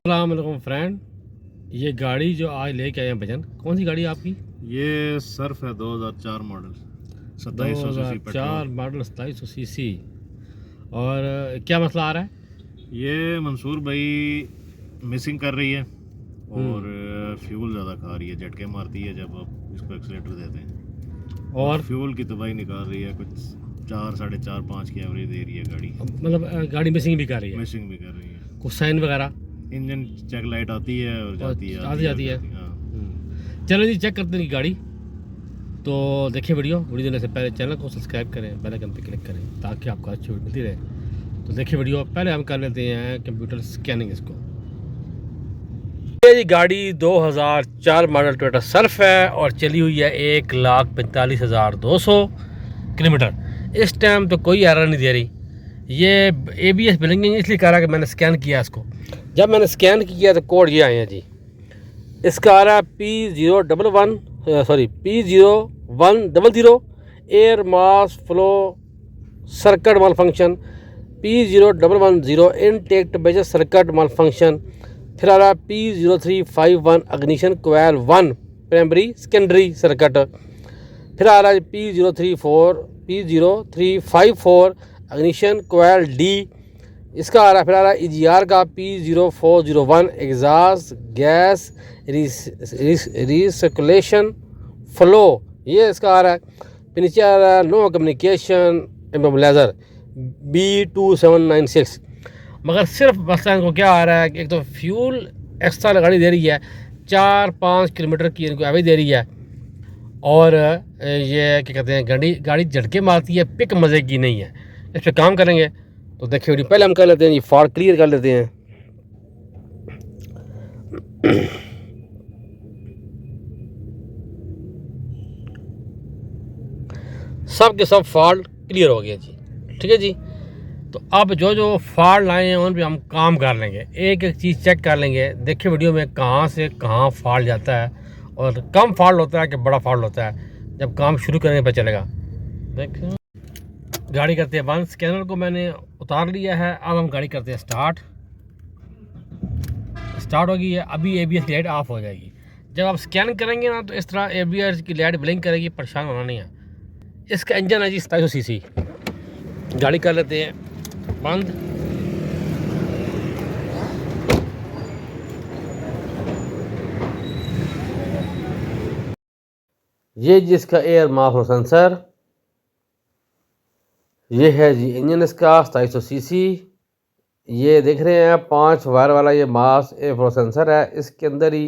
अस्सलाम वालेकुम फ्रेंड, ये गाड़ी जो आज लेके आए हैं भजन, कौन सी गाड़ी है आपकी? ये सर्फ है 2004 model, 2700 CC 2004 petrol. Model 2700 CC. और क्या मसला आ रहा है? ये मंसूर भाई मिसिंग कर रही है और हम्म। फ्यूल ज़्यादा खा रही है, झटके मारती है जब आप इसको एक्सीलेटर देते हैं और और फ्यूल की तबाही निकाल रही है। कुछ 4, 4.5, 5 की एवरेज दे रही है गाड़ी। मतलब गाड़ी मिसिंग भी कर रही है, मिसिंग भी कर रही है। कुछ साइन वगैरह इंजन चेक लाइट आती है और और जाती है, आती आती जाती है। जाती है। हाँ, चलो जी, चेक करते हैं गाड़ी। तो देखिए वीडियो देने से पहले चैनल को सब्सक्राइब करें, बेल आइकन पे क्लिक करें ताकि आपको अच्छी वीडियो मिलती रहे। तो देखिए वीडियो, पहले हम कर लेते हैं कंप्यूटर स्कैनिंग इसको। ये जी गाड़ी 2004 मॉडल टोयोटा सर्फ है और चली हुई है 1,45,200 किलोमीटर। इस टाइम तो कोई एरर नहीं दे रही। ये ABS ब्लिंकिंग इसलिए कह रहा है कि मैंने स्कैन किया इसको। जब मैंने स्कैन किया तो कोड ये आए हैं जी। इसका आ रहा है P0100 air mass flow circuit malfunction, P0110 intake temperature circuit malfunction. फिर आ रहा है P0351 ignition coil 1 primary secondary circuit. फिर आ रहा है P0354 अग्निशन कोयल D। इसका आ रहा है, फिर आ रहा है EGR का P0401 exhaust gas recirculation flow, ये इसका आ रहा है। फिर नीचे आ रहा है नो कम्युनिकेशन इमोबिलाइजर B2796। मगर सिर्फ मसला इनको क्या आ रहा है कि एक तो फ्यूल एक्स्ट्रा लगानी दे रही है, 4-5 किलोमीटर की इनको एवरेज दे रही है। और ये क्या कहते हैं, गाड़ी झटके मारती है, पिक मज़े की नहीं है। इस पर काम करेंगे। तो देखिए वीडियो पहले हम कर लेते हैं ये फॉल्ट क्लियर कर लेते हैं। सब के सब फॉल्ट क्लियर हो गया जी, ठीक है जी। तो अब जो जो फॉल्ट लाए हैं उन पे हम काम कर लेंगे, एक एक चीज़ चेक कर लेंगे। देखिए वीडियो में कहाँ से कहाँ फॉल्ट जाता है और कम फॉल्ट होता है कि बड़ा फॉल्ट होता है, जब काम शुरू करने पर चलेगा। देखिए गाड़ी करते हैं बंद, स्कैनर को मैंने उतार लिया है। अब हम गाड़ी करते हैं स्टार्ट होगी है। अभी ABS की लाइट ऑफ हो जाएगी। जब आप स्कैन करेंगे ना तो इस तरह ABS की लाइट ब्लिंक करेगी, परेशान होना नहीं है। इसका इंजन है जी 2700 सीसी। गाड़ी कर लेते हैं बंद। ये जी इसका एयर माफ सेंसर, ये है जी इंजन इसका 2700 सीसी। ये देख रहे हैं 5 वायर वाला ये मास एयर फ्लो सेंसर है। इसके अंदर ही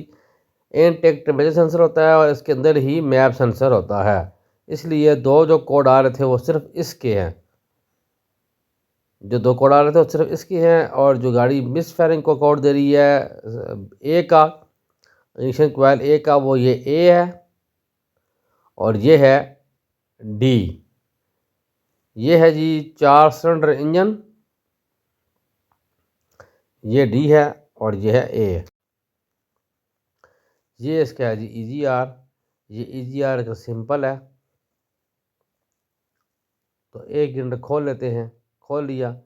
इनटेक टेम्परेचर सेंसर होता है और इसके अंदर ही मैप सेंसर होता है। इसलिए दो जो कोड आ रहे थे वो सिर्फ इसके हैं, जो दो कोड आ रहे थे वो सिर्फ इसके हैं। और जो गाड़ी मिस फायरिंग को कोड दे रही है ए का, इग्निशन कॉइल ए का, वो ये ए है और ये है डी। ये है जी 4 सिलेंडर इंजन, ये डी है और ये है ए। ये इसका है जी EGR। ये EGR का सिंपल है। तो एक सिलेंडर खोल लेते हैं, खोल लिया।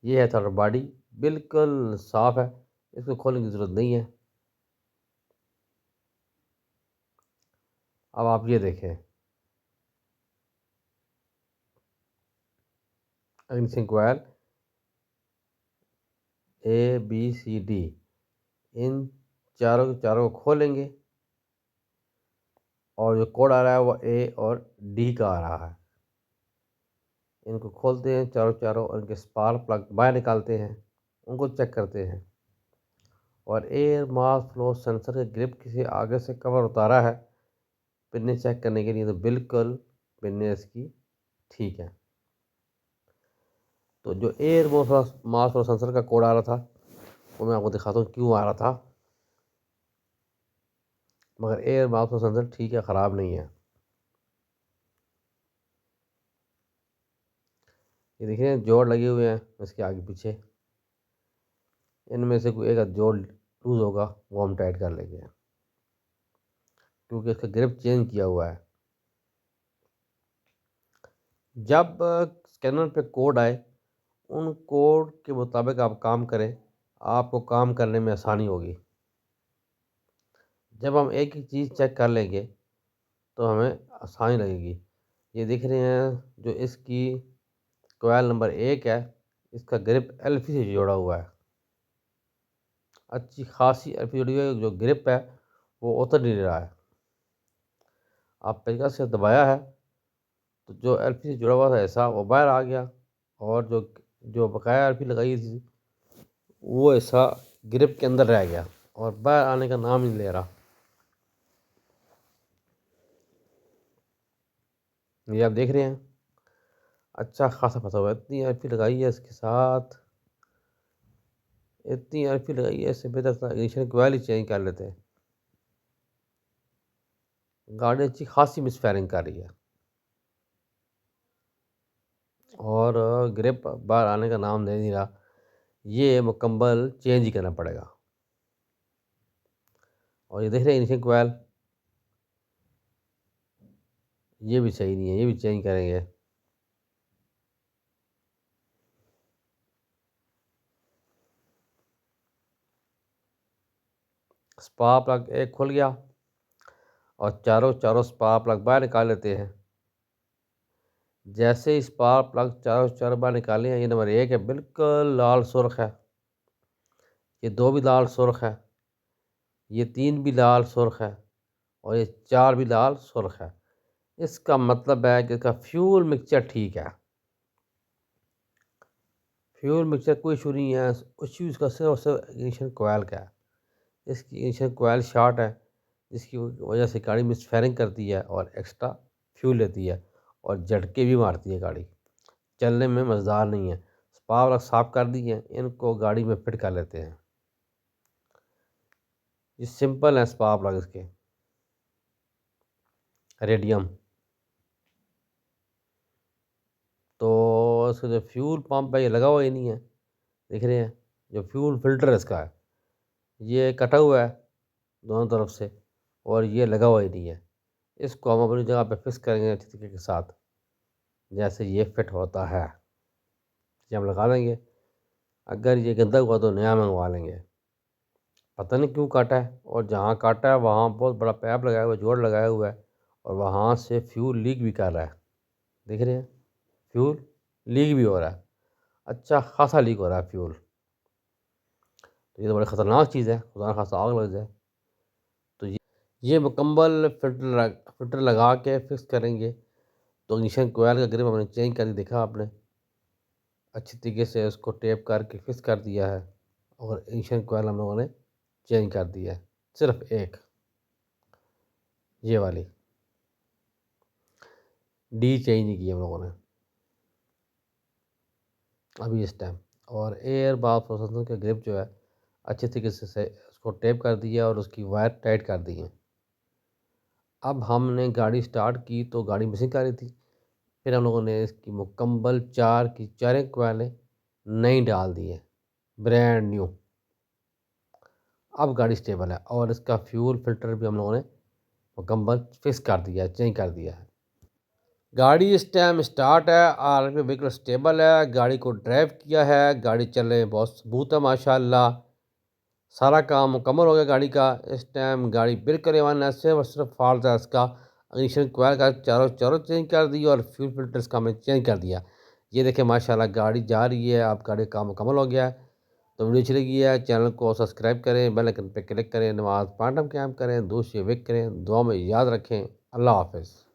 ये है थोड़ा बॉडी बिल्कुल साफ़ है, इसको खोलने की ज़रूरत नहीं है। अब आप ये देखें, इग्निशन कॉइल ABCD, इन चारों के चारों को खोलेंगे और जो कोड आ रहा है वो A और D का आ रहा है। इनको खोलते हैं चारों चारों और इनके स्पार्क प्लग बाहर निकालते हैं, उनको चेक करते हैं। और एयर मास फ्लो सेंसर के ग्रिप किसी आगे से कवर उतारा है पिन्ने चेक करने के लिए, तो बिल्कुल पिन्ने इसकी ठीक है। तो जो एयर मास फ्लो सेंसर का कोड आ रहा था वो मैं आपको दिखाता हूँ क्यों आ रहा था। मगर एयर मास फ्लो सेंसर ठीक है, ख़राब नहीं है। ये देखिए जोड़ लगे हुए हैं इसके आगे पीछे, इनमें से कोई एक जोड़ लूज़ होगा वो हम टाइट कर लेंगे, क्योंकि इसका ग्रिप चेंज किया हुआ है। जब स्कैनर पे कोड आए उन कोड के मुताबिक आप काम करें, आपको काम करने में आसानी होगी। जब हम एक ही चीज़ चेक कर लेंगे तो हमें आसानी लगेगी। ये देख रहे हैं जो इसकी कोयल नंबर 1 है, इसका ग्रिप एलपी से जोड़ा हुआ है। अच्छी खासी एलपी जुड़ी हुई है, जो ग्रिप है वो उतर नहीं रहा है। आप पेचकस से दबाया है तो जो एलपी से जुड़ा हुआ था ऐसा वो बाहर आ गया, और जो जो बकाया एलपी लगाई थी वो ऐसा ग्रिप के अंदर रह गया और बाहर आने का नाम नहीं ले रहा। ये आप देख रहे हैं अच्छा खासा फंसा हुआ है। इतनी एलपी लगाई है इसके साथ, इतनी एलपी लगाई है, इससे बेहतर था इग्निशन कोयल ही चेंज कर लेते हैं। गाड़ी अच्छी खासी मिसफायरिंग कर रही है और ग्रिप बाहर आने का नाम दे नहीं रहा। ये मुकम्मल चेंज ही करना पड़ेगा। और ये देख रहे हैं इग्निशन कोयल, ये भी सही नहीं है, ये भी चेंज करेंगे। स्पार्क प्लग एक खुल गया और चारों स्पार्क प्लग बाहर निकाल लेते हैं। जैसे ही स्पार्क प्लग चारों बाहर निकाले हैं, ये नंबर 1 है, बिल्कुल लाल सुर्ख है। ये 2 भी लाल सुर्ख है, ये 3 भी लाल सुर्ख है और ये 4 भी लाल सुर्ख है। इसका मतलब है कि इसका फ्यूल मिक्सचर ठीक है। फ्यूल मिक्सचर कोई इशू नहीं है, इशू इसका सिर्फ और सिर्फ इग्निशन कोयल का है। इसकी इग्निशन कोयल शॉर्ट है, जिसकी वजह से गाड़ी मिसफायरिंग करती है और एक्स्ट्रा फ्यूल लेती है और झटके भी मारती है। गाड़ी चलने में मज़ेदार नहीं है। स्पार्क प्लग साफ़ कर दिए हैं, इनको गाड़ी में फिट कर लेते हैं। ये सिंपल है स्पार्क प्लग इसके, रेडियम। तो इसका जो फ्यूल पंप है ये लगा हुआ ही नहीं है, देख रहे हैं। जो फ्यूल फिल्टर है इसका है, ये कटा हुआ है दोनों तरफ से और ये लगा हुआ ही नहीं है। इसको हम अपनी जगह पे फिक्स करेंगे अच्छे तरीके के साथ, जैसे ये फिट होता है ये हम लगा देंगे। अगर ये गंदा हुआ तो नया मंगवा लेंगे। पता नहीं क्यों काटा है, और जहाँ काटा है वहाँ बहुत बड़ा पैप लगाया हुआ है, जोड़ लगाया हुआ है, और वहाँ से फ्यूल लीक भी कर रहा है। देख रहे हैं फ्यूल लीक भी हो रहा है, अच्छा खासा लीक हो रहा है फ्यूल। तो ये तो बड़ी ख़तरनाक चीज़ है, खुदा ना खासा आग लग जाए। तो ये मुकम्मल फिल्टर लगा के फिक्स करेंगे। तो इग्निशन कोयल का ग्रिप हमने चेंज कर देखा आपने, अच्छी तरीके से उसको टेप करके फिक्स कर दिया है और इग्निशन कोयल हम लोगों ने चेंज कर दिया है। सिर्फ एक ये वाली डी चेंज नहीं की हम लोगों ने अभी इस टाइम। और एयर बाथ प्रोसेसर का ग्रिप जो है अच्छे तरीके से उसको टेप कर दिया और उसकी वायर टाइट कर दी है। अब हमने गाड़ी स्टार्ट की तो गाड़ी मिसिंग कर रही थी, फिर हम लोगों ने इसकी मुकम्मल 4 की 4 कोयलें नई डाल दी हैं, ब्रांड न्यू। अब गाड़ी स्टेबल है और इसका फ्यूल फिल्टर भी हम लोगों ने मुकम्मल फिक्स कर दिया है, चेंज कर दिया है। गाड़ी इस टाइम स्टार्ट है और बिल्कुल स्टेबल है। गाड़ी को ड्राइव किया है, गाड़ी चलने में बहुत स्मूथ है माशाल्लाह। सारा काम मुकम्मल हो गया गाड़ी का। इस टाइम गाड़ी बिल्कुल एवन है, सिर्फ और सिर्फ फॉल्ट है इसका इग्निशन कोयल का। चारों चेंज कर दी और फ्यूल फिल्टर इसका हमने चेंज कर दिया। ये देखें माशाल्लाह गाड़ी जा रही है, अब गाड़ी का काम मुकम्मल हो गया है। तो वीडियो अच्छी लगी है, चैनल को सब्सक्राइब करें, बेल आइकन पर क्लिक करें, नमाज पाँच टाइम क़याम करें, दूसरे विक करें, दुआ में याद रखें। अल्लाह हाफ़िज़।